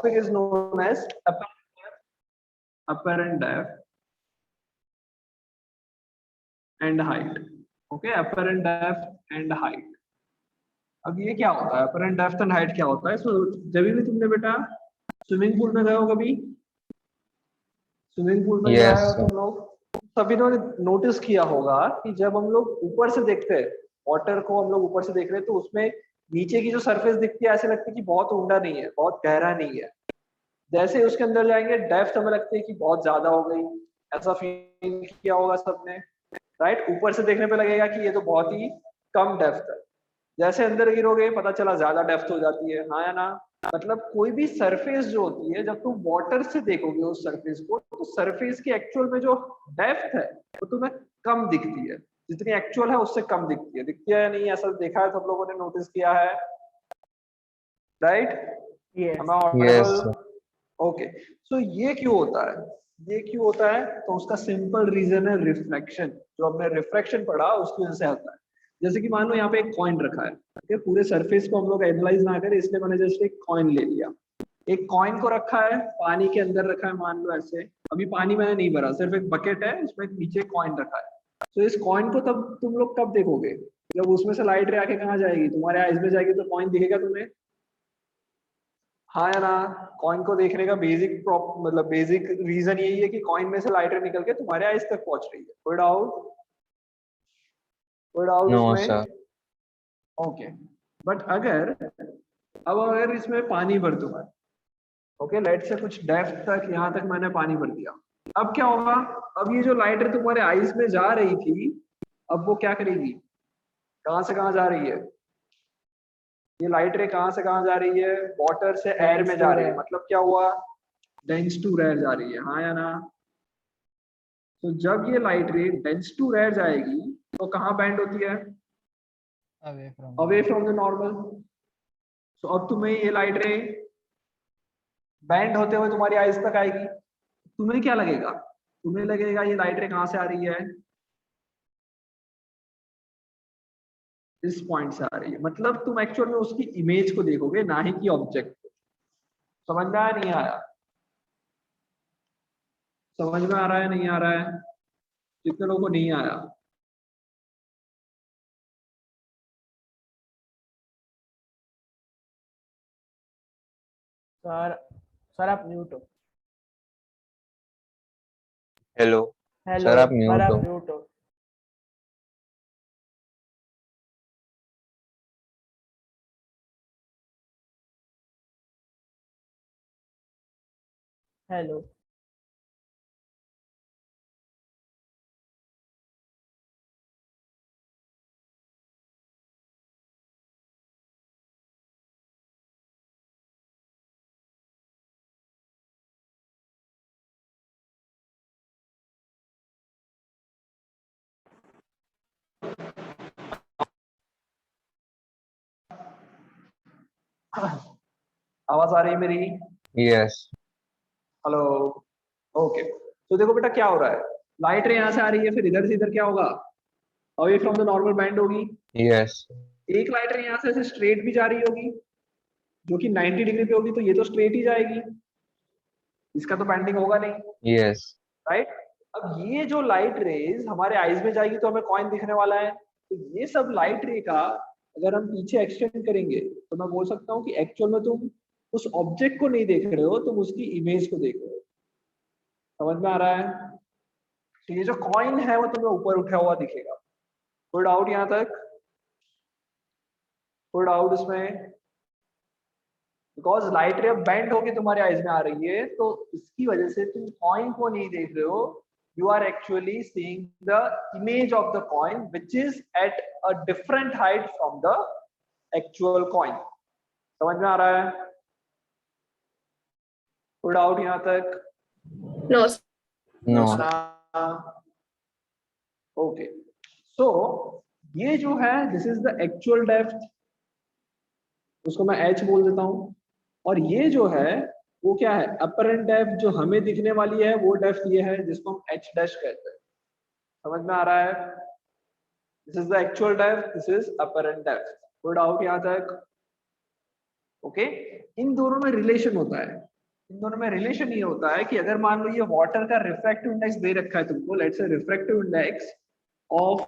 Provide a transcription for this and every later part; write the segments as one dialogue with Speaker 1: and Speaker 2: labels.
Speaker 1: topic is known as apparent depth and height. Okay, apparent depth and height. अब ये क्या होता है, apparent depth and height क्या होता है? So जब भी तुमने बेटा स्विमिंग पूल में गए हो कभी, स्विमिंग पूल में गए हो तुम लोग, सभी ने नोटिस किया होगा कि जब हम लोग ऊपर से देखते हैं वाटर को, हम लोग ऊपर से देख रहे हैं तो उसमें नीचे की जो सरफेस दिखती है ऐसे लगती है कि बहुत ऊंडा नहीं है, बहुत गहरा नहीं है। जैसे ही उसके अंदर जाएंगे डेप्थ हमें लगती है कि बहुत ज्यादा हो गई, ऐसा फील किया होगा सबने, राइट? ऊपर से देखने पे लगेगा कि ये तो बहुत ही कम डेप्थ है, जैसे अंदर गिरोगे पता चला ज्यादा डेप्थ हो जाती है, हाँ या ना? मतलब कोई भी सरफेस जो होती है, जब तुम वाटर से देखोगे उस सरफेस को, तो सरफेस की एक्चुअल में जो डेप्थ है वो तुम्हें कम दिखती है, जितनी एक्चुअल है उससे कम दिखती है। दिखती है या नहीं, ऐसा देखा है सब लोगों ने, नोटिस किया है, राइट? ओके, सो ये क्यों होता है? ये क्यों होता है? तो उसका सिंपल रीजन है रिफ्लेक्शन। जो हमने रिफ्लेक्शन पढ़ा उसकी वजह से होता है। जैसे कि मान लो यहाँ पे एक कॉइन रखा है, ठीक है, पूरे सरफेस को हम लोग एनालाइज ना करें इसलिए मैंने जस्ट एक कॉइन ले लिया। एक कॉइन को रखा है, पानी के अंदर रखा है, मान लो ऐसे, अभी पानी मैंने नहीं भरा, सिर्फ एक बकेट है, इसमें नीचे कॉइन रखा है। तो इस कॉइन को तब तुम लोग कब देखोगे? जब उसमें से लाइट रे आके कहाँ जाएगी? तुम्हारे आईज में जाएगी तो कॉइन दिखेगा तुम्हें, हाँ या ना? कॉइन को देखने का बेसिक मतलब बेसिक रीजन यही है कि कॉइन में से लाइट निकल के तुम्हारे आईज तक पहुंच रही है। कोई डाउट? कोई डाउट इसमें? ओके, बट अगर इसमें पानी भर दूंगा, ओके, लेट से कुछ डेप्थ तक, यहाँ तक मैंने पानी भर दिया, अब क्या होगा? अब ये जो लाइट तुम्हारे आईज में जा रही थी, अब वो क्या करेगी? कहाँ से कहाँ जा रही है? ये लाइट रे कहाँ से कहाँ जा रही है? वाटर से एयर में जा रही है, मतलब क्या हुआ? डेंस टू रेयर जा रही है, हाँ या ना? तो जब ये लाइट रे डेंस टू रेयर जाएगी तो कहाँ बैंड होती है? Away from the normal. तो अब तुम्हें ये लाइट रे बैंड होते हुए तुम्हारी आईज तक आएगी, तुम्हें क्या लगेगा? तुम्हें लगेगा ये लाइट रे कहाँ से आ रही है? इस पॉइंट से आ रही है। मतलब तुम एक्चुअल में उसकी इमेज को देखोगे, ना ही कि ऑब्जेक्ट को। समझ में आया नहीं आया? समझ में आ रहा है नहीं आ रहा है? कितने लोगों को नहीं आया?
Speaker 2: सर आप म्यूट हो।
Speaker 3: हेलो सर, आप म्यूट हो।
Speaker 2: हेलो
Speaker 1: आवाज आ रही है मेरी?
Speaker 3: यस।
Speaker 1: Hello, okay. तो देखो बेटा क्या हो रहा है, लाइट रे यहाँ से आ रही है, फिर इधर से इधर क्या होगा? Away from the normal band होगी।
Speaker 3: यस।
Speaker 1: एक लाइट रे यहाँ से ऐसे स्ट्रेट भी जा रही होगी, जो कि 90 डिग्री पे होगी, तो ये तो स्ट्रेट ही जाएगी, इसका तो बैंडिंग होगा नहीं।
Speaker 3: यस।
Speaker 1: राइट? अब ये जो लाइट रेज हमारे आईज में जाएगी तो हमें कॉइन दिखने वाला है। तो ये सब लाइट रे का अगर हम पीछे एक्सटेंड करेंगे तो मैं बोल सकता हूँ कि एक्चुअल में तुम उस ऑब्जेक्ट को नहीं देख रहे हो, तुम उसकी इमेज को देख रहे हो। समझ में आ रहा है? तो ये जो कॉइन है वो तुम्हें ऊपर उठा हुआ दिखेगा। कोई डाउट यहाँ तक? कोई डाउट इसमें? बिकॉज लाइट रे बेंड होके तुम्हारे आईज में आ रही है, तो इसकी वजह से तुम कॉइन को नहीं देख रहे हो, you are actually seeing the image of the coin which is at a different height from the actual coin. समझ में आ रहा है? कोई डाउट यहाँ तक?
Speaker 4: No.
Speaker 1: ओके, सो ये जो है this is the actual depth, उसको मैं h बोल देता हूँ। और ये जो है वो क्या है? अपरेंट डेप्थ, जो हमें दिखने वाली है वो डेप्थ ये है जिसको हम h डैश कहते हैं। समझ में आ रहा है? This is the actual depth, this is apparent depth. कोई डाउट यहाँ तक? ओके, इन दोनों में रिलेशन होता है। इन दोनों में रिलेशन ये होता है कि अगर मान लो ये वाटर का रिफ्रैक्टिव इंडेक्स दे रखा है तुमको, let's say refractive index of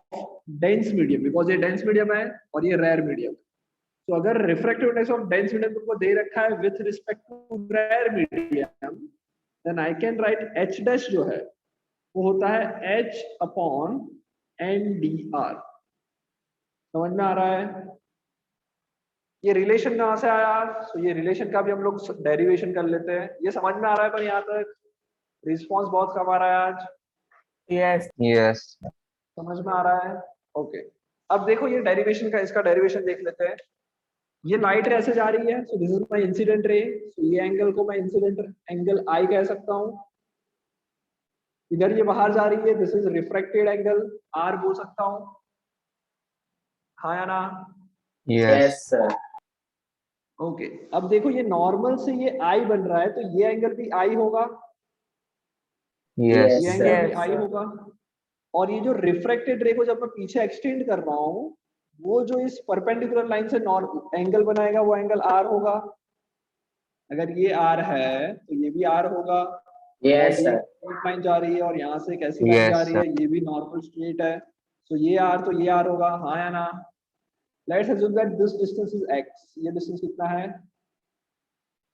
Speaker 1: dense medium, because ये डेंस मीडियम है और ये रेयर मीडियम। तो अगर refractive index of dense medium तुमको दे रखा है with respect to rare medium, then I can write H dash जो है वो होता है h अपॉन NdR। समझ में आ रहा है? ये रिलेशन कहां से आया? तो ये रिलेशन का भी हम लोग डेरिवेशन कर लेते हैं। ये समझ में आ रहा है? पर यहाँ तक रिस्पॉन्स बहुत कम आ रहा है आज।
Speaker 2: Yes
Speaker 3: Yes.
Speaker 1: समझ में आ रहा है? ओके, अब देखो ये डेरिवेशन का, इसका डेरिवेशन देख लेते हैं। ये लाइट रे ऐसे जा रही है, so this is my incident ray. So ये एंगल को मैं इंसिडेंट एंगल I कह सकता हूँ। इधर ये बाहर जा रही है, this is refracted angle R बोल सकता हूँ। हाँ या ना?
Speaker 3: Yes.
Speaker 4: सर।
Speaker 1: ओके, अब देखो ये नॉर्मल से ये I बन रहा है, तो ये एंगल भी I होगा,
Speaker 3: Yes.
Speaker 1: ये एंगल भी
Speaker 2: Yes,
Speaker 1: I
Speaker 2: sir.
Speaker 1: होगा। और ये जो रिफ्रैक्टेड रे को जब मैं पीछे एक्सटेंड कर रहा हूँ, वो जो इस परपेंडिकुलर लाइन से एंगल बनाएगा वो एंगल R होगा। अगर ये R है तो ये भी R होगा।
Speaker 4: Yes sir.
Speaker 1: स्ट्रेट लाइन जा रही है और यहाँ से एक ऐसी लाइन
Speaker 3: Yes,
Speaker 1: जा रही है, ये भी नॉर्मल स्ट्रेट है, तो ये R तो ये R होगा। हाँ या ना? Let's assume that this distance is x। ये डिस्टेंस कितना है?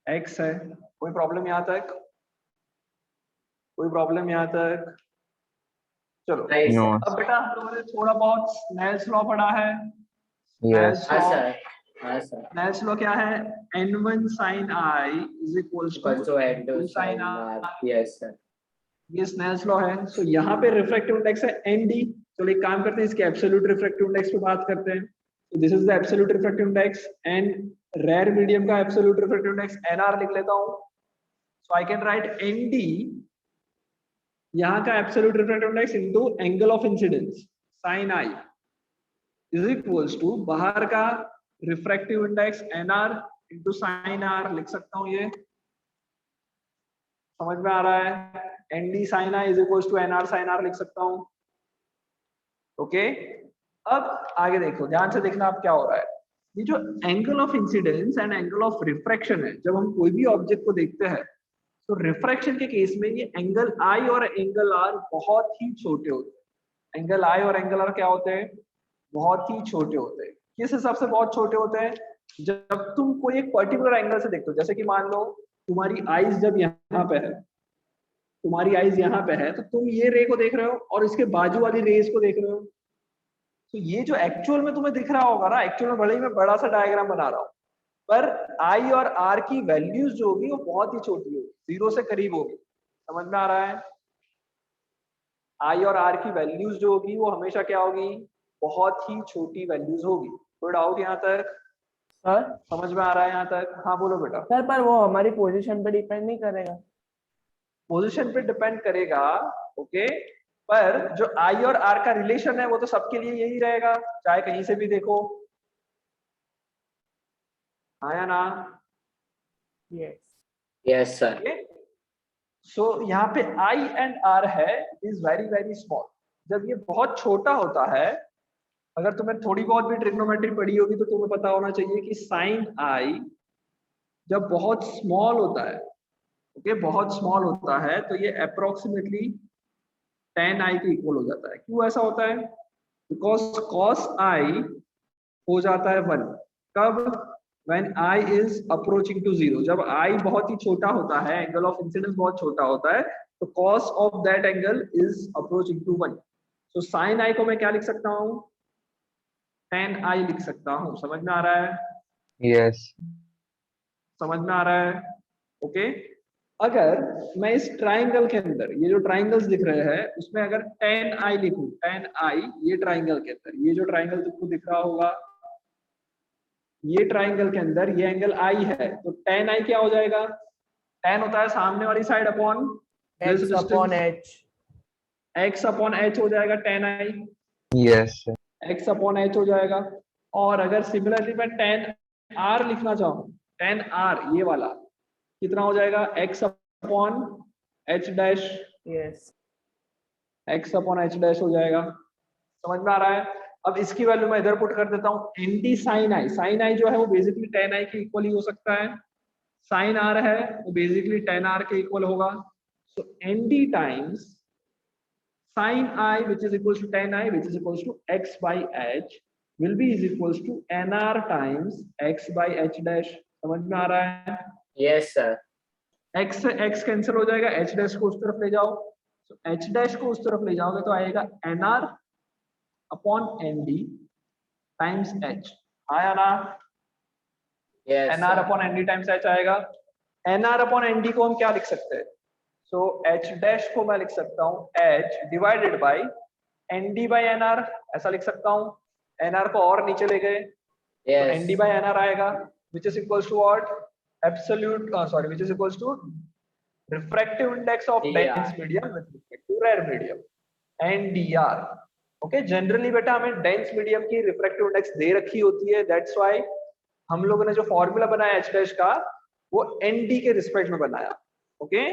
Speaker 1: x है। कोई प्रॉब्लम यहाँ तक? कोई प्रॉब्लम यहाँ तक? चलो,
Speaker 4: नहीं
Speaker 3: No.
Speaker 4: सर।
Speaker 1: अब बेटा हम लोगों ने थोड़ा बहुत स्नेल्स लॉ पढ़ा है।
Speaker 3: Yes.
Speaker 4: हाँ सर। हाँ सर।
Speaker 1: स्नेल्स लॉ क्या है? n1 sin I is equals
Speaker 4: परसों n
Speaker 1: two sin
Speaker 4: sine
Speaker 1: R।
Speaker 4: R. Yes sir.
Speaker 1: ये स्नेल्स लॉ है। सो यहाँ पे रिफ्रैक्टिव इंडेक्स है nd। चलो एक काम करते हैं, इसके एब्सोल्यूट रिफ्रैक्टिव इंडेक्स पे बात करते हैं। So this is the absolute refractive index and rare medium का absolute refractive index nr लिख लेता हूँ। So I can write nd यहाँ का absolute refractive index into angle of incidence sin I is equals to बाहर का refractive index nr into sin r लिख सकता हूँ। ये समझ में आ रहा है? nd sin I is equals to nr sin r लिख सकता हूँ। ओके, अब आगे देखो, ध्यान से देखना अब क्या हो रहा है। ये जो angle of incidence and angle of refraction है, जब हम कोई भी ऑब्जेक्ट को देखते हैं तो रिफ्रैक्शन के केस में ये एंगल I और एंगल R बहुत ही छोटे होते हैं। एंगल I और एंगल R क्या होते हैं? बहुत ही छोटे होते हैं। किस हिसाब से बहुत छोटे होते हैं? जब तुम कोई एक पर्टिकुलर एंगल से देखते हो, जैसे कि मान लो तुम्हारी आईज जब यहाँ पे है, तुम्हारी आईज यहाँ पे है, तो तुम ये रे को देख रहे हो और इसके बाजू वाली रेस को देख रहे हो। तो ये जो एक्चुअल में तुम्हें दिख रहा होगा ना, एक्चुअल में भले ही मैं बड़ा सा डायग्राम बना रहा हूँ, पर I और R की वैल्यूज जो होगी वो बहुत ही छोटी होगी, 0 से करीब होगी। समझ में आ रहा है? I और R की वैल्यूज जो होगी वो हमेशा क्या होगी? बहुत ही छोटी वैल्यूज होगी। कोई डाउट यहाँ तक?
Speaker 2: सर
Speaker 1: समझ में आ रहा है यहाँ तक? हाँ बोलो बेटा।
Speaker 2: सर पर वो हमारी पोजीशन पे डिपेंड नहीं करेगा।
Speaker 1: पोजीशन पे डिपेंड करेगा, ओके, पर जो I और R का रिलेशन है वो तो सबके लिए यही रहेगा, चाहे कहीं से भी देखो। हाँ या ना?
Speaker 2: Yes
Speaker 4: yes sir.
Speaker 1: सो यहाँ पे I एंड R है इज वेरी वेरी स्मॉल। जब ये बहुत छोटा होता है, अगर तुम्हें थोड़ी बहुत भी ट्रिग्नोमेट्री पढ़ी होगी तो तुम्हें पता होना चाहिए कि साइन I जब बहुत स्मॉल होता है, ओके, बहुत स्मॉल होता है, तो ये अप्रोक्सीमेटली tan I के इक्वल हो जाता है। क्यों ऐसा होता है? बिकॉज cos I हो जाता है 1 कब? when I is approaching to 0। जब I बहुत ही छोटा होता है, एंगल ऑफ इंसिडेंस बहुत छोटा होता है, तो cos of that angle is approaching to 1। so sin I को मैं क्या लिख सकता हूँ? tan I लिख सकता हूँ। समझ में आ रहा है?
Speaker 3: Yes.
Speaker 1: समझ में आ रहा है? ओके, अगर मैं इस ट्राइंगल के अंदर, ये जो ट्राइंगल्स दिख रहे हैं उसमें अगर tan I लिखूं, tan I ये ट्राइंगल के अंदर, ये जो ट्राइंगल तुमको दिख रहा होगा, ये ट्राइंगल के अंदर ये एंगल I है, तो tan I क्या हो जाएगा? tan होता है सामने वाली side upon
Speaker 2: x upon h।
Speaker 1: x upon h हो जाएगा tan I।
Speaker 3: Yes.
Speaker 1: x upon h हो जाएगा। और अगर सिमिलरली मैं tan R लिखना चाहूँ, tan R ये वाला कितना हो जाएगा? x upon h dash.
Speaker 2: Yes
Speaker 1: x upon h dash हो जाएगा। समझ में आ रहा है? अब इसकी वैल्यू मैं इधर पुट कर देता हूँ, nd sin I। sin I जो है वो बेसिकली tan I के इक्वल ही हो सकता है। साइन आर है वो बेसिकली tan r के इक्वल होगा, सो nd times sin I which is equals to tan I which is equals to x by h will be is equals to nr times x by h dash। समझ में आ रहा है?
Speaker 4: Yes, sir.
Speaker 1: x से x cancel हो जाएगा, h dash को उस तरफ ले जाओ, तो h डैश को उस तरफ ले जाओगे तो आएगा nr upon nd times h। आया ना?
Speaker 4: Yes,
Speaker 1: nr
Speaker 4: sir.
Speaker 1: Upon nd times h आएगा। nr अपॉन nd को हम क्या लिख सकते हैं? सो h डैश को मैं लिख सकता हूँ h divided by nd by nr, ऐसा लिख सकता हूँ। nr को और नीचे ले गए तो
Speaker 4: Yes.
Speaker 1: nd बाय nr आएगा which is equals to what? Absolute which is equals to refractive index of
Speaker 4: DR.
Speaker 1: dense medium with respect to rare medium, NDR। Okay, generally बेटा हमें डेंस मीडियम की रिफ्रैक्टिव इंडेक्स दे रखी होती है, that's why हम लोगों ने जो फॉर्मूला बनाया h डैश का वो nd के रिस्पेक्ट में बनाया। Okay,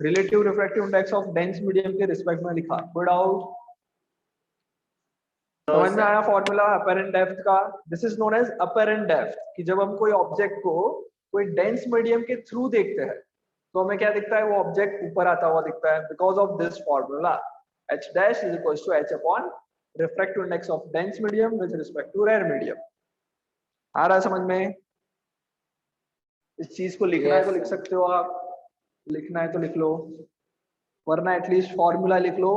Speaker 1: relative refractive index of dense medium के रिस्पेक्ट में लिखा। गुड आउट, समझ में आया फॉर्मूला अपरेंट डेप्थ का? This is known as apparent depth, कि जब हम कोई ऑब्जेक्ट को कोई डेंस मीडियम के थ्रू देखते हैं तो हमें क्या दिखता है? वो ऑब्जेक्ट ऊपर आता हुआ दिखता है because of this formula h dash is equals to h upon refractive index of dense medium with respect to rare medium. आ रहा है समझ में? इस चीज को लिखना है तो लिख सकते हो आप, लिखना है तो लिख लो, वरना एटलीस्ट फॉर्मूला लिख लो।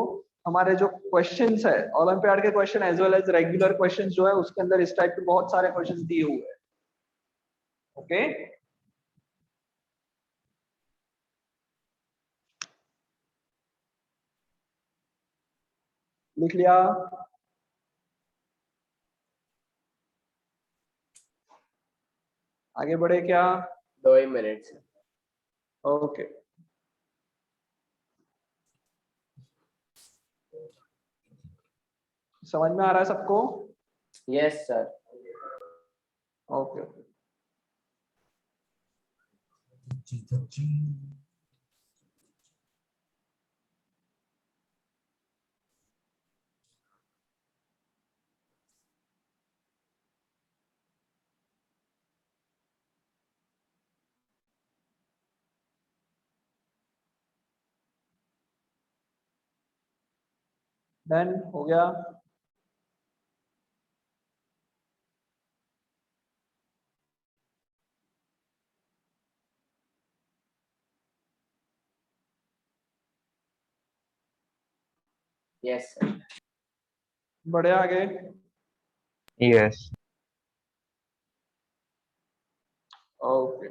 Speaker 1: हमारे जो क्वेश्चंस है ओलंपियाड के question as well as regular questions जो है उसके अंदर इस टाइप के बहुत सारे क्वेश्चंस दिए हुए हैं। ओके, लिख लिया? आगे बढ़े क्या?
Speaker 4: 2 ही मिनट।
Speaker 1: ओके, समझ में आ रहा है सबको?
Speaker 4: Yes, sir.
Speaker 1: ओके, डन हो गया।
Speaker 4: Yes, sir.
Speaker 1: बढ़े आगे।
Speaker 3: Yes.
Speaker 1: ओके,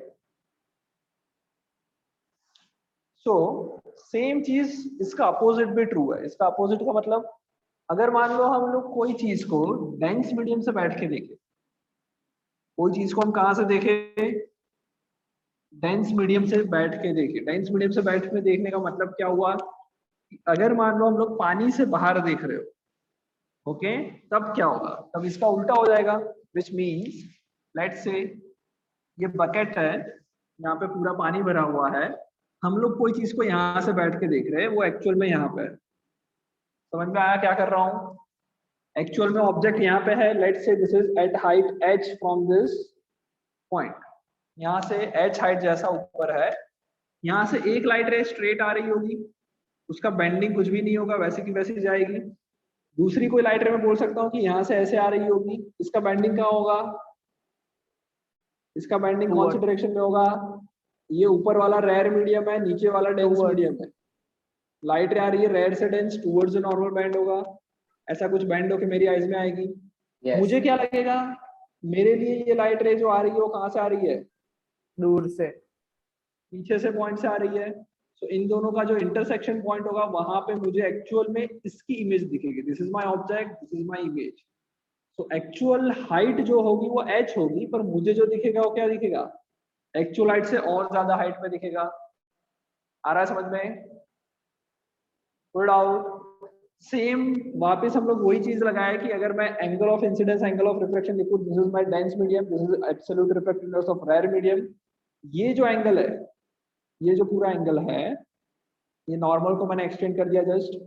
Speaker 1: सो सेम चीज इसका अपोजिट भी ट्रू है। इसका अपोजिट का मतलब, अगर मान लो हम लोग कोई चीज को डेंस मीडियम से बैठ के देखें, कोई चीज को हम कहाँ से देखें? डेंस मीडियम से बैठ के देखें। डेंस मीडियम से बैठ के देखने का मतलब क्या हुआ? अगर मान लो हम लोग पानी से बाहर देख रहे हो, ओके, तब क्या होगा? तब इसका उल्टा हो जाएगा, विच मीन्स लेट्स से ये बकेट है, यहाँ पे पूरा पानी भरा हुआ है, हम लोग कोई चीज को यहाँ से बैठ के देख रहे हैं, वो एक्चुअल में यहाँ पे है। समझ में आया क्या कर रहा हूँ? एक्चुअल में ऑब्जेक्ट यहाँ पे है, let's say this is at height h from this point, यहाँ से h हाइट जैसा ऊपर है, यहाँ से एक लाइट रे स्ट्रेट आ रही होगी, उसका बेंडिंग कुछ भी नहीं होगा, वैसे की वैसी जाएगी। दूसरी कोई लाइट रे मैं बोल सकता हूँ कि यहाँ से ऐसे आ रही होगी, इसका बेंडिंग कहाँ होगा? इसका बेंडिंग कौन सी डायरेक्शन में होगा? ये ऊपर वाला रेयर मीडियम है, नीचे वाला डेंस मीडियम है। लाइट रे आ रही है रेयर से डेंस, टुवर्ड्स नॉर्मल बैंड होगा, ऐसा कुछ बैंड होके मेरी आईज में आएगी।
Speaker 4: Yes.
Speaker 1: मुझे क्या लगेगा? मेरे लिए ये लाइट रे जो आ रही है वो कहाँ से आ रही है?
Speaker 2: दूर से,
Speaker 1: पीछे से पॉइंट से आ रही है। सो इन दोनों का जो इंटरसेक्शन पॉइंट होगा वहां पे मुझे एक्चुअल में इसकी इमेज दिखेगी। This is my object, this is my image. So actual height जो होगी वो h होगी, पर मुझे जो दिखेगा वो क्या दिखेगा? एक्चुअल हाइट से और ज्यादा हाइट में दिखेगा। आ रहा है समझ में? Good out. सेम वापस हम लोग वही चीज लगाए कि अगर मैं angle of incidence, angle of reflection लिखूं, this is my dense medium, this is absolute refractive index of rare medium. ये जो एंगल है, ये जो पूरा एंगल है, ये नॉर्मल को मैंने एक्सटेंड कर दिया जस्ट,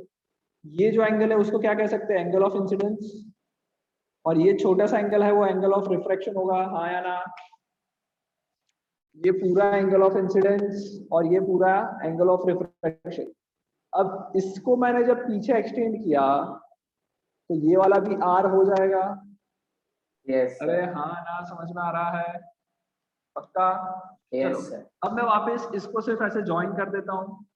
Speaker 1: ये जो एंगल है उसको क्या कह सकते हैं? Angle of incidence. और ये छोटा सा एंगल है वो एंगल ऑफ रिफ्रैक्शन होगा, हाँ या ना? ये पूरा एंगल ऑफ इंसिडेंस और ये पूरा एंगल ऑफ रिफ्रैक्शन। अब इसको मैंने जब पीछे एक्सटेंड किया तो ये वाला भी आर हो जाएगा।
Speaker 4: Yes,
Speaker 1: अरे
Speaker 4: sir.
Speaker 1: हाँ ना, समझ में आ रहा है पक्का?
Speaker 4: Yes,
Speaker 1: चलो
Speaker 4: sir.
Speaker 1: अब मैं वापस इसको सिर्फ ऐसे ज्वाइन कर देता हूँ,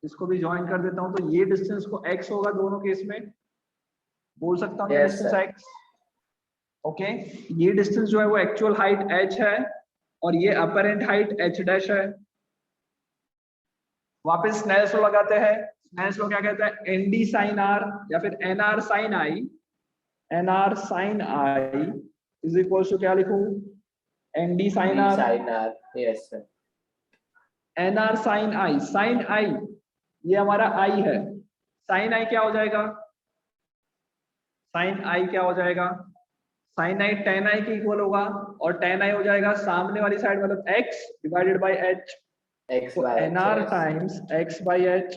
Speaker 1: इसको भी ज्वाइन कर देता हूँ, तो ये डिस्टेंस को x होगा दोनों केस में, बोल सकता हूँ ये
Speaker 4: Yes,
Speaker 1: distance
Speaker 4: sir.
Speaker 1: x। Okay, ये डिस्टेंस जो है वो एक्चुअल हाइट h है और ये अपेरेंट हाइट h डैश है। वापस स्नेल्स लॉ लगाते हैं। स्नेल्स लॉ क्या कहता है? एन डी साइन आर या फिर n R sine I, n R sine I is equal to क्या लिखूं? N D sine
Speaker 4: D
Speaker 1: R,
Speaker 4: sin R. Yes, sir.
Speaker 1: N R sine I. Sine I ये हमारा आई है, साइन आई क्या हो जाएगा? साइन आई क्या हो जाएगा? साइन आई टेन आई के इक्वल होगा और टेन आई हो जाएगा सामने वाली साइड मतलब x divided by h।
Speaker 4: X
Speaker 1: तो
Speaker 4: by
Speaker 1: N
Speaker 4: H.
Speaker 1: R
Speaker 4: Yes.
Speaker 1: Times x by H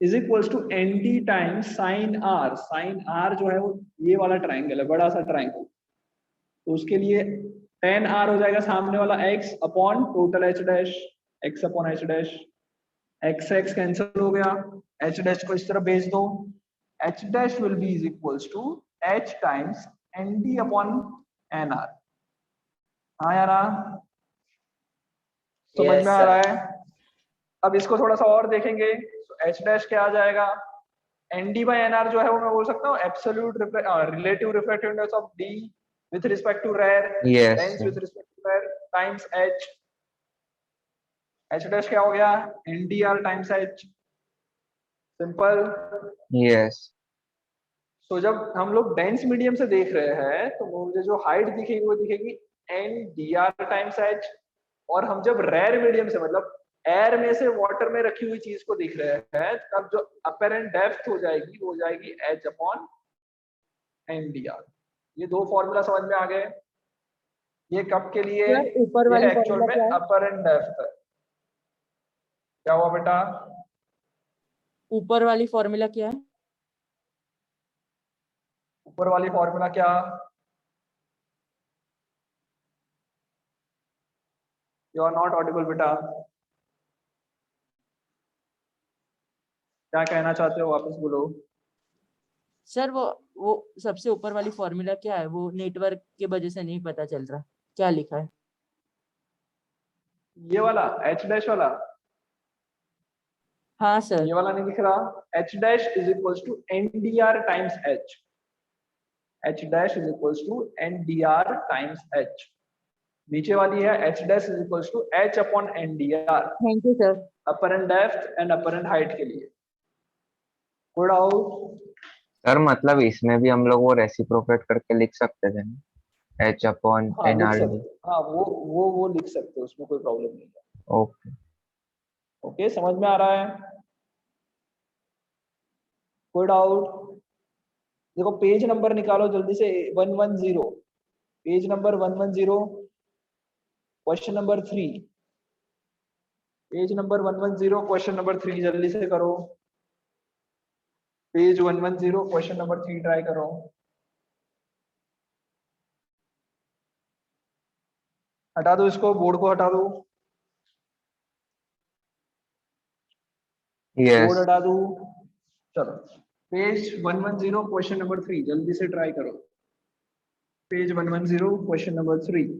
Speaker 1: is equals to N D times sine R. Sine R जो है वो ये वाला ट्राइंगल है, बड़ा सा ट्राइंगल, तो उसके लिए टेन आर हो जाएगा सामने वाला x upon total h dash, x upon h dash. x x cancel हो गया, h डैश को इस तरफ भेज दो, h dash will be is equals to h times N D upon N R. हाँ यार समझ
Speaker 4: Yes,
Speaker 1: में आ
Speaker 4: sir.
Speaker 1: रहा है? अब इसको थोड़ा सा और देखेंगे तो h डैश क्या आ जाएगा? N D by N R जो है वो मैं बोल सकता हूँ absolute relative refractive index of d with respect to rare,
Speaker 3: Yes,
Speaker 1: lens
Speaker 3: sir.
Speaker 1: With respect to rare times h। h dash क्या हो गया? N D R times h। Simple.
Speaker 3: Yes.
Speaker 1: तो जब हम लोग डेंस मीडियम से देख रहे हैं तो मुझे जो हाइट दिखेगी वो दिखेगी N D R times H, और हम जब रेयर मीडियम से मतलब एयर में से वाटर में रखी हुई चीज को देख रहे हैं तब जो अपेरेंट डेप्थ हो जाएगी वो हो जाएगी H upon N D R. ये दो फॉर्मूला समझ में आ गए? ये कब के लिए?
Speaker 2: सर ऊपर
Speaker 1: ये
Speaker 2: वाली
Speaker 1: एक्चुअल
Speaker 2: फॉर्मूला
Speaker 1: में
Speaker 2: क्या है?
Speaker 1: अपेरेंट डेप्थ है। क्या हुआ बेटा?
Speaker 2: ऊपर वाली फॉर्मूला क्या है?
Speaker 1: ऊपर वाली फॉर्मूला क्या? यू आर नॉट ऑडिबल बेटा, क्या कहना चाहते हो वापस बोलो।
Speaker 2: सर वो सबसे ऊपर वाली फॉर्मूला क्या है? वो नेटवर्क के वजह से नहीं पता चल रहा, क्या लिखा है?
Speaker 1: ये वाला एच डैश वाला,
Speaker 2: हाँ सर।
Speaker 1: ये वाला नहीं दिख रहा? H dash is equals to N D R times H. H dash is equals to N D R times H. नीचे वाली है H dash is equals to H upon N D R,
Speaker 2: thank you sir.
Speaker 1: Apparent depth and apparent height के लिए। Code out.
Speaker 3: Sir मतलब इसमें भी हम लोग वो रेसिप्रोकेट करके लिख सकते थे ना, h अपॉन
Speaker 1: हाँ
Speaker 3: एन
Speaker 1: लिख
Speaker 3: आर डी।
Speaker 1: सकते, हाँ वो लिख सकते हो, उसमें कोई प्रॉब्लम नहीं है।
Speaker 3: ओके।
Speaker 1: ओके समझ में आ रहा है? Code out. देखो पेज नंबर निकालो जल्दी से, 110, page number 110, question number 3, page number 110 question number 3 जल्दी से करो। पेज 110 क्वेश्चन नंबर 3 ट्राई करो। हटा दो इसको, बोर्ड को हटा दो,
Speaker 3: Yes.
Speaker 1: बोर्ड हटा दो। चलो पेज 110 क्वेश्चन नंबर 3 जल्दी से ट्राई करो। Page 110 question number 3।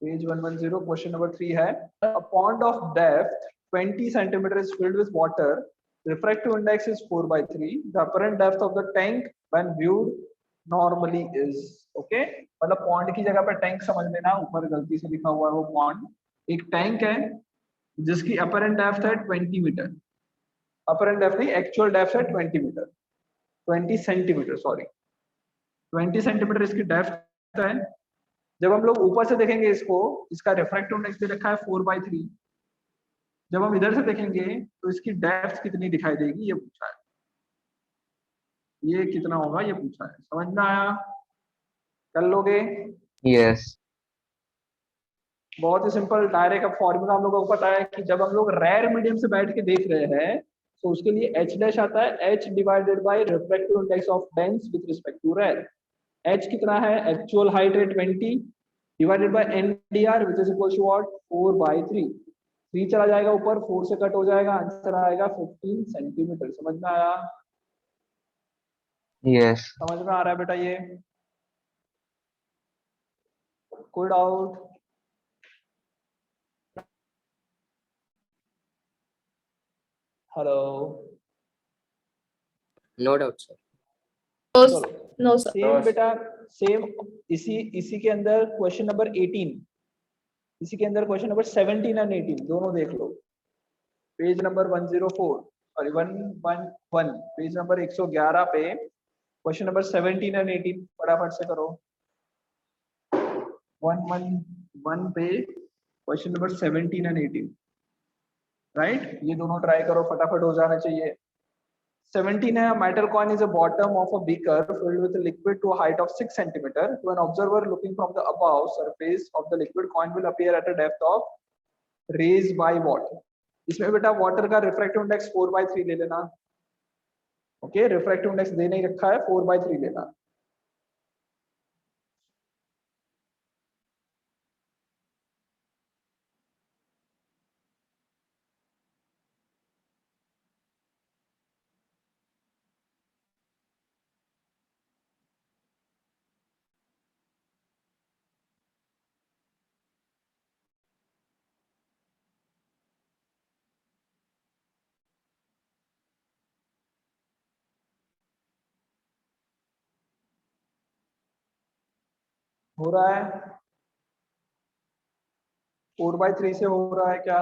Speaker 1: Page 110 question number 3 है, a pond of depth 20 centimeter is filled with water, refractive index is 4/3, the apparent depth of the tank when viewed normally is। okay, मतलब pond की जगह पर tank समझ लेना, ऊपर गलती से लिखा हुआ है वो पॉन्ड एक टैंक है जिसकी अपरेंट डेप्थ है 20 मीटर। अपरेंट डेप्थ नहीं, एक्चुअल डेप्थ है 20 मीटर, 20 सेंटीमीटर सॉरी, 20 सेंटीमीटर इसकी डेप्थ है। जब हम लोग ऊपर से देखेंगे इसको, इसका रिफ्रैक्टिव इंडेक्स दे रखा है 4/3। जब हम इधर से देखेंगे तो इसकी डेप्थ कितनी दिखाई देगी ये पूछा है, ये कितना होगा ये पूछा है। समझ में आया? कर लोगे?
Speaker 3: Yes.
Speaker 1: बहुत ही सिंपल डायरेक्ट। अब फॉर्मूला हम लोगों को पता है कि जब हम लोग रेयर मीडियम से बैठ के देख रहे हैं तो उसके लिए h डैश आता है h divided by refractive index of lens with respect to rare. h कितना है, एक्चुअल हाइट है 20 divided by NDR which is equal to what 4/3। 3 चला जाएगा ऊपर, 4 से कट हो जाएगा, आंसर आएगा 15 सेंटीमीटर। समझ में आया?
Speaker 3: यस।
Speaker 1: समझ में आ रहा है बेटा ये? कोई doubt? Hello?
Speaker 4: No doubt, sir.
Speaker 1: चलो
Speaker 5: No, sir.
Speaker 1: सेम बेटा, सेम इसी के अंदर क्वेश्चन नंबर 18, इसी के अंदर क्वेश्चन नंबर 17 एंड 18 दोनों देख लो। पेज नंबर 104 और 111, पेज नंबर 111 पे क्वेश्चन नंबर 17 एंड 18 फटाफट से करो। 111 पे क्वेश्चन नंबर 17 एंड 18, राइट? ये दोनों ट्राई करो, फटाफट हो जाना चाहिए। 17 है, metal coin is a bottom of a beaker filled with a liquid to a height of 6 centimeter. To an observer looking from the above surface of the liquid, coin will appear at a depth of raised by what? इसमें बेटा water का refractive index 4/3 ले लेना। Okay, refractive index दे नहीं रखा है, 4/3 लेना। हो रहा है? 4/3 से हो रहा है क्या?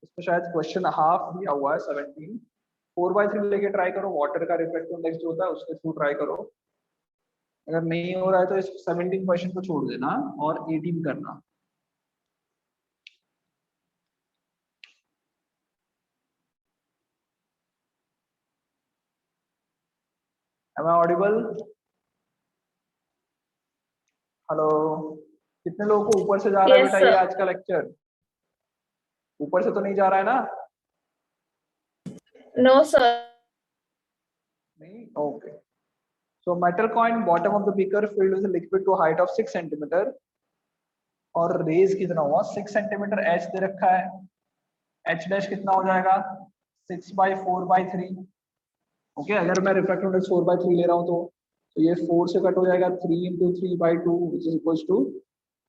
Speaker 1: इसमें शायद क्वेश्चन हाफ दिया हुआ है 17। 4/3 लेके ट्राई करो, वाटर का रिफ्रैक्टिव इंडेक्स जो होता है उसके थ्रू ट्राई करो। अगर नहीं हो रहा है तो इस 17 क्वेश्चन को छोड़ देना और 18 करना। Am I audible? हेलो? कितने लोगों को ऊपर से जा रहा है
Speaker 5: Yes,
Speaker 1: बेटा ये
Speaker 5: sir.
Speaker 1: आज का लेक्चर? ऊपर से तो नहीं जा रहा है ना?
Speaker 5: No, sir.
Speaker 1: नहीं, okay. So metal coin bottom of the beaker filled with liquid to height of 6 centimetre और रेज कितना हुआ 6 सेंटीमीटर, एच दे रखा है, एच डैश कितना हो जाएगा 6/4/3। ओके, अगर मैं रिफ्रैक्टिव इंडेक्स 4/3 ले रहा हूँ तो ये 4 से कट हो जाएगा, 3 × 3/2 which is equals to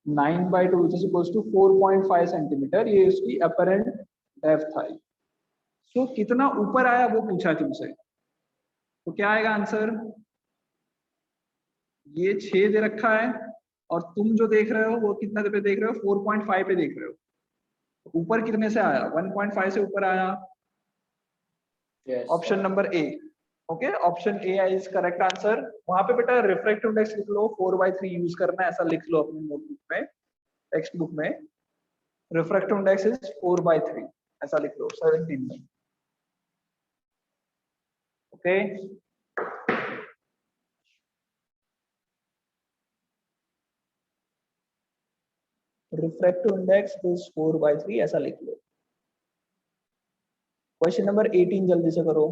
Speaker 1: 9/2 which is equals to 4.5 centimetre. ये उसकी अपरेंट डेप्थ आई। सो कितना ऊपर आया वो पूछा तुमसे, तो क्या आएगा आंसर? ये 6 दे रखा है और तुम जो देख रहे हो वो कितना पे देख रहे हो, 4.5 पे देख रहे हो। ऊपर कितने से आया? 1.5 से ऊपर आया।
Speaker 4: Yes.
Speaker 1: Option number A. Okay, option A is correct answer. वहां पे बेटा रिफ्रैक्टिव इंडेक्स लिख लो, 4/3 यूज करना है, ऐसा लिख लो अपनी नोटबुक में, टेक्स्ट बुक में। रिफ्रैक्टिव इंडेक्स इज 4/3 ऐसा लिख लो 17 में। ओके, रिफ्रैक्टिव इंडेक्स इज 4/3 ऐसा लिख लो। क्वेश्चन नंबर 18 जल्दी से करो।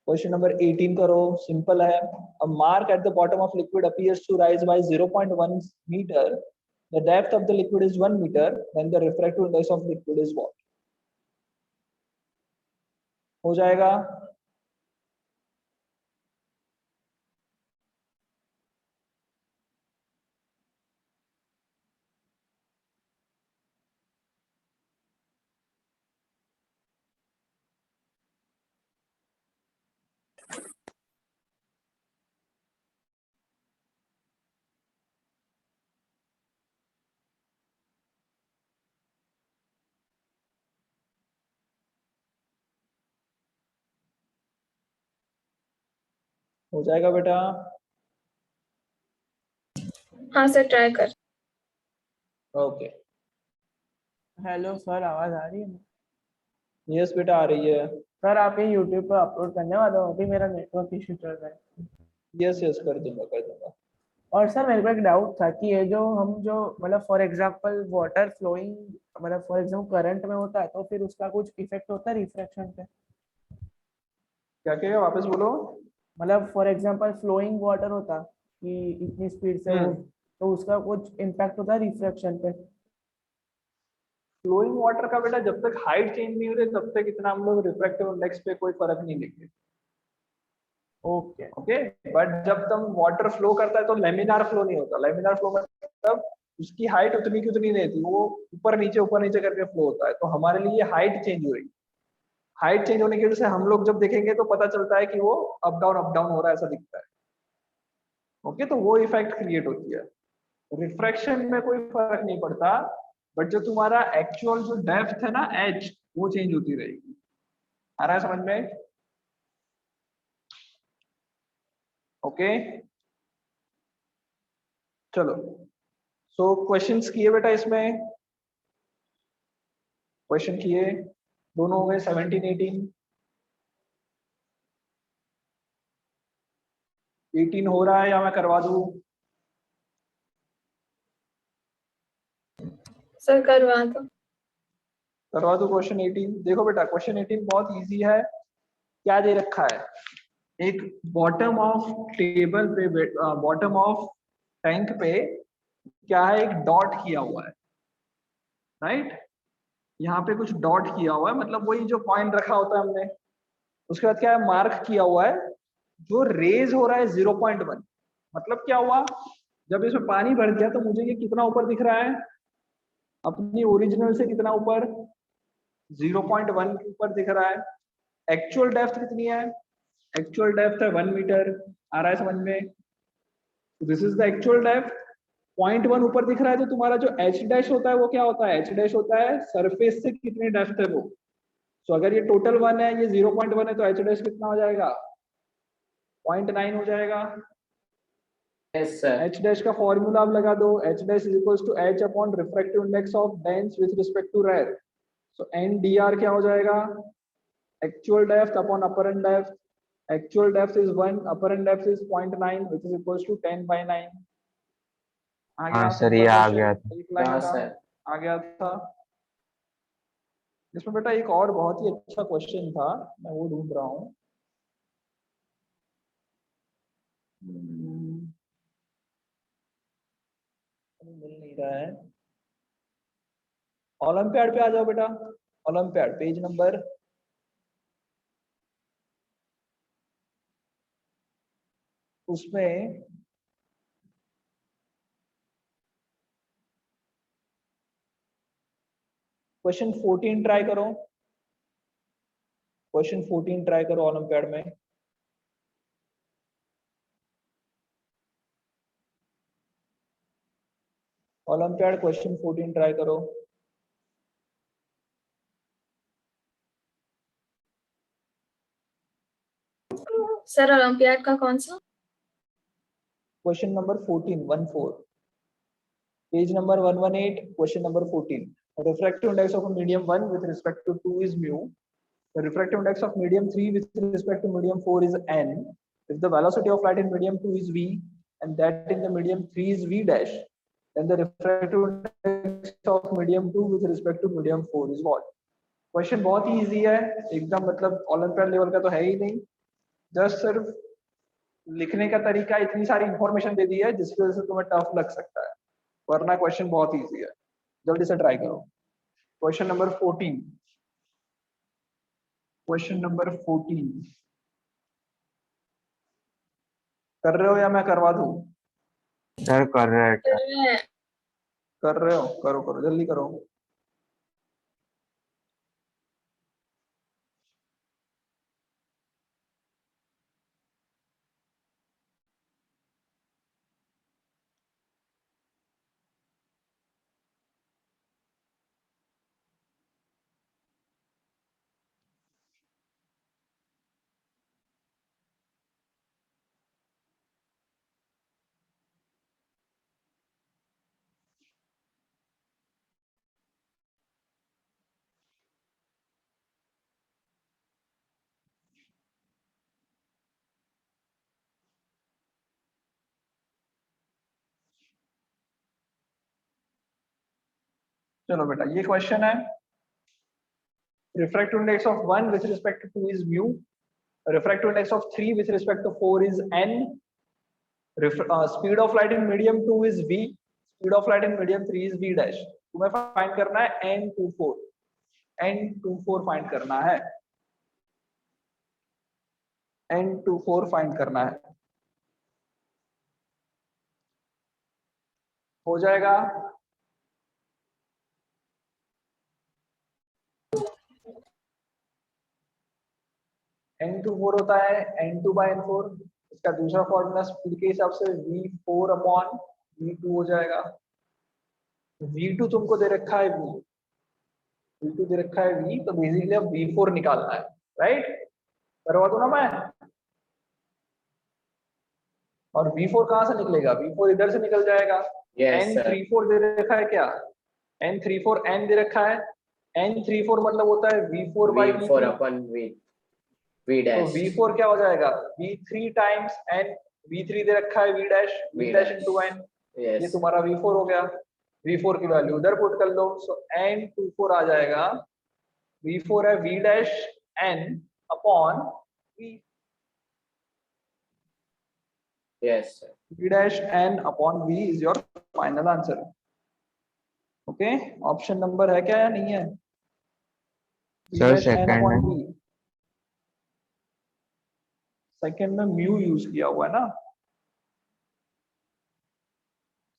Speaker 1: क्वेश्चन नंबर 18 करो, सिंपल है। A mark at the bottom of liquid appears to rise by 0.1 meter. The depth of the liquid is 1 meter. Then the refractive index of liquid is what? हो जाएगा? हो जाएगा बेटा?
Speaker 5: हाँ सर, ट्राई कर।
Speaker 1: Okay,
Speaker 2: hello sir, आवाज आ रही है?
Speaker 1: यस बेटा आ रही है।
Speaker 2: सर आप ये यूट्यूब पर अपलोड करने वाले हो? अभी मेरा नेटवर्क इशू चल रहा है।
Speaker 1: यस यस कर दूंगा कर दूंगा।
Speaker 6: और सर मेरे को एक डाउट था कि ये जो हम जो मतलब फॉर एग्जांपल वाटर फ्लोइंग मतलब फॉर एग्जांपल करंट में होता है तो फिर उसका कुछ इफेक्ट होता है रिफ्रैक्शन पे?
Speaker 1: क्या कहेगा, वापस बोलो।
Speaker 6: मतलब फॉर एग्जांपल फ्लोइंग वाटर होता कि इतनी स्पीड से वो, तो उसका कुछ इम्पैक्ट होता है रिफ्रैक्शन पे?
Speaker 1: फ्लोइंग वाटर का बेटा जब तक हाइट चेंज नहीं हो रही तब तक इतना हम लोग रिफ्रैक्टिव इंडेक्स पे कोई फर्क नहीं देंगे।
Speaker 6: ओके।
Speaker 1: ओके, बट जब तुम वाटर फ्लो करता है तो लेमिनार फ्लो नहीं होता। लेमिनार फ्लो मतलब उसकी हाइट उतनी की उतनी नहीं थी, वो ऊपर नीचे करके फ्लो होता है। तो हमारे लिए हाइट चेंज हो रही, हाइट चेंज होने की वजह से हम लोग जब देखेंगे तो पता चलता है कि वो अप डाउन हो रहा है, ऐसा दिखता है। ओके, तो वो इफेक्ट क्रिएट होती है। रिफ्रैक्शन में कोई फर्क नहीं पड़ता, बट जो तुम्हारा एक्चुअल जो डेप्थ है ना एच, वो चेंज होती रहेगी। आ रहा है समझ में? ओके चलो, सो क्वेश्चंस किए बेटा, इसमें क्वेश्चन किए दोनों हो गए 17 18। 18 हो रहा है या मैं करवा दूं?
Speaker 5: सर करवा दो।
Speaker 1: करवा दूं क्वेश्चन 18। देखो बेटा क्वेश्चन 18 बहुत इजी है। क्या दे रखा है, एक बॉटम ऑफ टेबल पे, बॉटम ऑफ टैंक पे क्या है, एक डॉट किया हुआ है, राइट। यहाँ पे कुछ डॉट किया हुआ है, मतलब वही जो पॉइंट रखा होता है हमने। उसके बाद क्या है, मार्क किया हुआ है, जो रेज हो रहा है 0.1। मतलब क्या हुआ, जब इसमें पानी भर दिया तो मुझे ये कितना ऊपर दिख रहा है, अपनी ओरिजिनल से कितना ऊपर, 0.1 के ऊपर दिख रहा है। एक्चुअल डेप्थ कितनी है, एक्चुअल डेप्थ है 1 मीटर। आ रहा है समझ में? This is the actual depth. 0.1 ऊपर दिख रहा है, तो तुम्हारा जो एच डैश होता है वो क्या होता है, एच डैश होता है सरफेस से कितनी डेप्थ है वो। तो अगर ये टोटल 1 है, ये 0.1 है, तो एच डैश कितना हो जाएगा, 0.9 हो जाएगा।
Speaker 4: Yes, sir.
Speaker 1: एच डैश का फॉर्मूला आप लगा दो, H dash is equals to H upon refractive index of dense with respect to rare. So N D R क्या हो जाएगा, actual depth upon apparent depth. Actual depth is 1, apparent depth is 0.9 which is equals to 10/9। आ
Speaker 3: हाँ
Speaker 1: गया
Speaker 3: sir, ये
Speaker 1: simple
Speaker 3: आ
Speaker 1: question,
Speaker 3: गया था।
Speaker 1: एक लाइन
Speaker 4: हाँ
Speaker 1: का
Speaker 4: सर।
Speaker 1: आ गया था। इसमें बेटा एक और बहुत ही अच्छा क्वेश्चन था, मैं वो ढूंढ रहा हूँ। मिल नहीं रहा है। ओलंपियाड पे आ जाओ बेटा, ओलंपियाड पेज नंबर, उसमें क्वेश्चन 14 ट्राई करो, क्वेश्चन 14 ट्राई करो ओलंपियाड में। ओलंपियाड क्वेश्चन 14 ट्राई करो।
Speaker 5: सर ओलंपियाड का कौन सा?
Speaker 1: Question number 14 page number 118, question number 14। refractive index of a medium 1 with respect to 2 is mu. The refractive index of medium 3 with respect to medium 4 is n. If the velocity of light in medium 2 is v and that in the medium 3 is v dash, then the refractive index of medium 2 with respect to medium 4 is what? Question बहुत ही easy है एकदम, मतलब olympiad level का तो है ही नहीं। Just सिर्फ लिखने का तरीका इतनी सारी इंफॉर्मेशन दे दी है जिसकी वजह से तुम्हें टफ लग सकता है, वरना क्वेश्चन बहुत इजी है। जल्दी से ट्राई करो। क्वेश्चन नंबर 14, क्वेश्चन नंबर 14 कर रहे हो या मैं करवा दूं?
Speaker 3: सर कर रहे हैं।
Speaker 5: कर रहे हैं।
Speaker 1: कर रहे हो, करो करो जल्दी करो। चलो बेटा ये क्वेश्चन है, refractive index of 1 with respect to 2 is mu, refractive index of 3 with respect to 4 is n, speed of light in medium 2 is v, speed of light in medium 3 is v dash. तुम्हें find करना है n24 find करना है, n24 find करना है, हो जाएगा। n24 होता है n2/n4, इसका दूसरा फॉर्मूला स्पीड के हिसाब से v4/v2 हो जाएगा। v2 तुमको दे रखा है v2 दे रखा है v, तो बेसिकली अब v4 निकालना है, राइट? करवा दो ना मैं, और v4 कहां से निकलेगा? v4 इधर से निकल जाएगा। n34 दे रखा है क्या? n34 n दे रखा है, n34 मतलब होता है v4/v3
Speaker 4: अपन v
Speaker 1: तो
Speaker 4: dash
Speaker 1: v4 क्या हो जाएगा? v3 टाइम्स n, v3 दे रखा है v dash into n, ये तुम्हारा v4 हो गया। v4 की वैल्यू उधर पुट कर लो, सो n24 आ जाएगा, v4 है v dash n upon v,
Speaker 4: yes sir.
Speaker 1: v dash n upon v is your final answer. Okay, option number है क्या या नहीं है?
Speaker 3: सर सेकंड है,
Speaker 1: सेकंड में म्यू यूज किया हुआ है ना,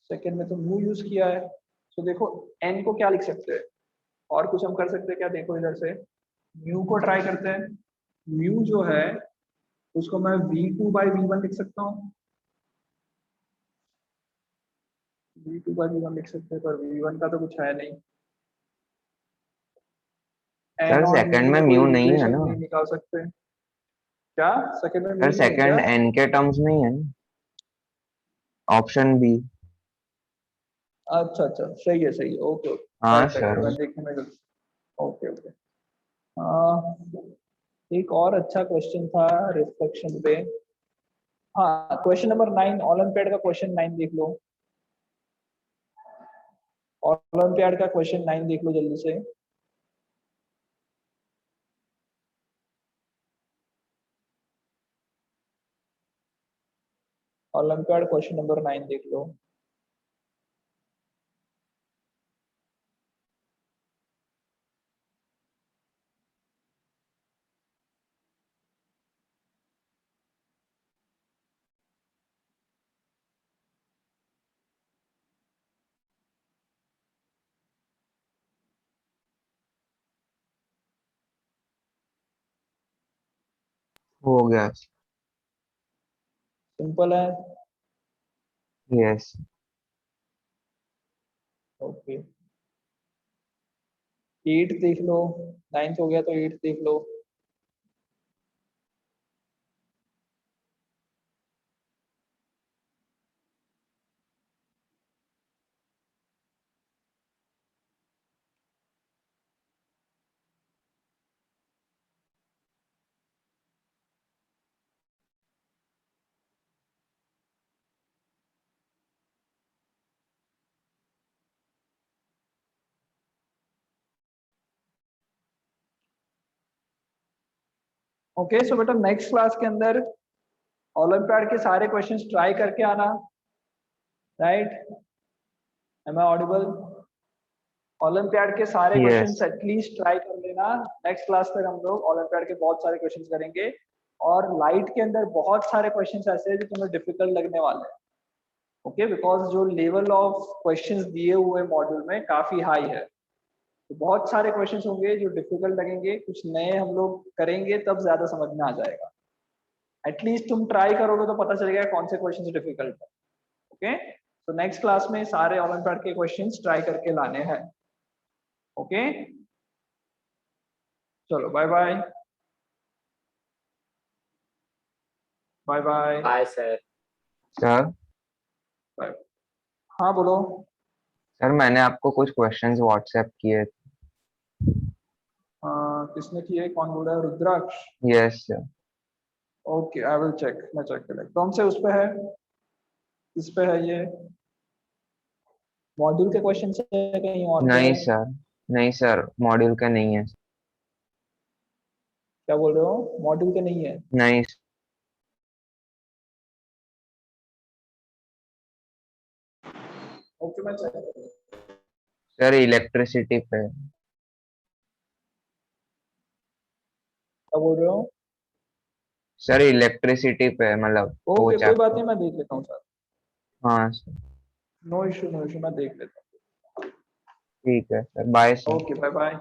Speaker 1: सेकंड में तो म्यू यूज किया है। तो देखो n को क्या लिख सकते हैं, और कुछ हम कर सकते हैं क्या? देखो इधर से म्यू को ट्राई करते हैं। म्यू जो है उसको मैं v2/v1 लिख सकता हूँ, v2/v1 लिख सकते हैं, पर v1 का तो कुछ है नहीं।
Speaker 3: सर सेकंड में म्यू नहीं है ना?
Speaker 1: नहीं निकाल सकते क्या? सेकंड में
Speaker 3: सर
Speaker 1: म्यू नहीं है
Speaker 3: सेकंड
Speaker 1: क्या?
Speaker 3: n के टर्म्स में ही है ना, ऑप्शन बी।
Speaker 1: अच्छा अच्छा, सही है सही है, ओके ओके,
Speaker 3: हाँ
Speaker 1: राइट
Speaker 3: सर,
Speaker 1: राइट, देखने में ओके ओके। एक और अच्छा क्वेश्चन था रिफ्लेक्शन पे, हाँ क्वेश्चन नंबर 9, ओलंपियाड का क्वेश्चन 9 देख लो, ओलंपियाड का क्वेश्चन 9 देख लो जल्दी से। ओलंपियाड क्वेश्चन नंबर 9 देख लो।
Speaker 3: हो गया।
Speaker 1: सिंपल है,
Speaker 3: यस
Speaker 1: ओके। 8 देख लो, 9 हो गया तो 8 देख लो। ओके सो बेटा नेक्स्ट क्लास के अंदर ओलंपियाड के सारे क्वेश्चंस ट्राई करके आना, right? Am I audible? Olympiad के सारे
Speaker 3: Yes.
Speaker 1: क्वेश्चंस एटलीस्ट ट्राई कर लेना। नेक्स्ट क्लास तक हम लोग ओलंपियाड के बहुत सारे क्वेश्चंस करेंगे, और लाइट के अंदर बहुत सारे क्वेश्चंस ऐसे हैं जो तुम्हें डिफिकल्ट लगने वाले हैं, ओके? बिकॉज जो लेवल ऑफ क्वेश्चंस दिए हुए मॉड्यूल में काफी हाई है, तो बहुत सारे क्वेश्चंस होंगे जो डिफिकल्ट लगेंगे, कुछ नए हम लोग करेंगे तब ज्यादा समझ में आ जाएगा। एटलीस्ट तुम ट्राई करोगे तो पता चलेगा कौन से क्वेश्चंस डिफिकल्ट है, ओके? तो नेक्स्ट क्लास में सारे ओलंपियाड के क्वेश्चंस ट्राई करके लाने हैं, ओके? चलो bye bye, bye bye
Speaker 4: Bye sir.
Speaker 3: Sir.
Speaker 1: Bye. हाँ बोलो।
Speaker 3: सर मैंने आपको कुछ क्वेश्चंस व्हाट्सएप किए थे।
Speaker 1: किसने किए? कौन बोल रहा है? Rudraksh?
Speaker 3: Yes sir.
Speaker 1: Okay I will check, मैं चेक कर लेता हूँ। कौन से उस पे है, किस पे है ये? मॉड्यूल के क्वेश्चन से कहीं और
Speaker 3: नहीं
Speaker 1: है?
Speaker 3: सर, नहीं सर, मॉड्यूल का नहीं है।
Speaker 1: क्या बोल रहे हो, मॉड्यूल के नहीं है?
Speaker 3: नहीं
Speaker 1: ओके मैं check करता हूँ।
Speaker 3: सर, इलेक्ट्रिसिटी पे।
Speaker 1: क्या बोल रहे हो?
Speaker 3: सर इलेक्ट्रिसिटी पे, मतलब वो
Speaker 1: ओके कोई बात
Speaker 3: चैप्टर।
Speaker 1: नहीं, मैं देख लेता हूँ सर।
Speaker 3: हाँ sir,
Speaker 1: no issue, no issue, मैं देख लेता
Speaker 3: ठीक है सर, बाय
Speaker 1: हूँ।
Speaker 3: सर।
Speaker 1: Okay bye bye.